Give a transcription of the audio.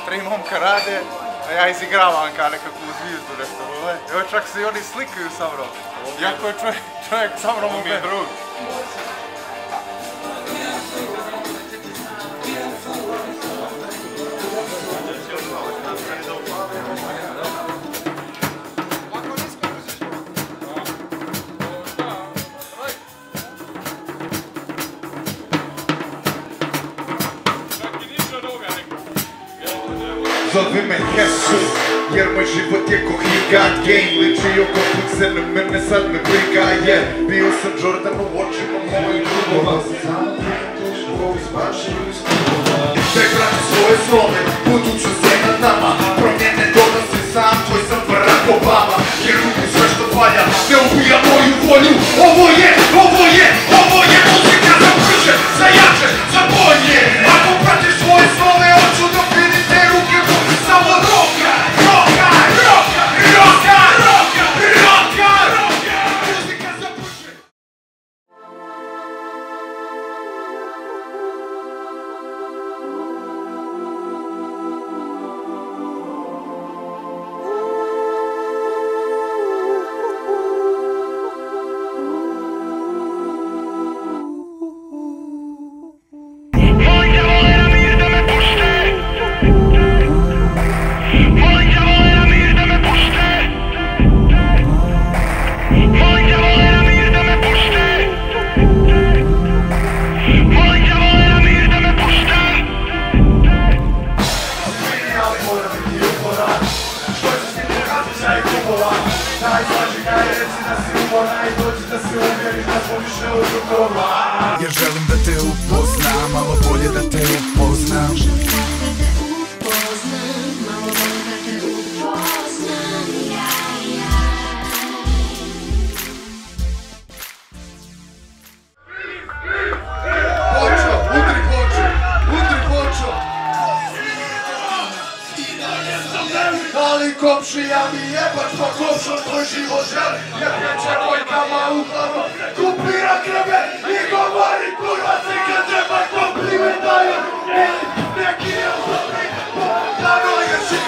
tri momka rade, a ja izigravam kao nekakvu zvijezdu nešto. Evo čak se i oni slikaju sa mnom. Jako je čovjek sa mnom u meni. Zove me Jesus, jer moj život je ko higa game. Ličio ko pukse na mene, sad me briga je. Bio sam Jordan u očima mojih drugova. Samo prijatelj koji spašaju iz klubova. Te hrani svoje slove, budućnost je nad nama. Promjene donosi sam, tvoj sam Barack Obama. Jer ubij sve što valja, ne ubija moju volju. Ovo je muzika za brže, za jače, za bolje. Ako pratiš svoje slove, hoću da vidim te ruke. Samo roka, roka, roka, roka, roka, roka, roka, muzika za brže. Jer želim da te upoznam, malo bolje da te upoznam. Ali komšija mi jebač pa komšom tvoj život želi. Jer neće mojkama u glavu kupira kreve i govori kurva se kad treba kompliment daju. Neki je dobri, poput dano je šik.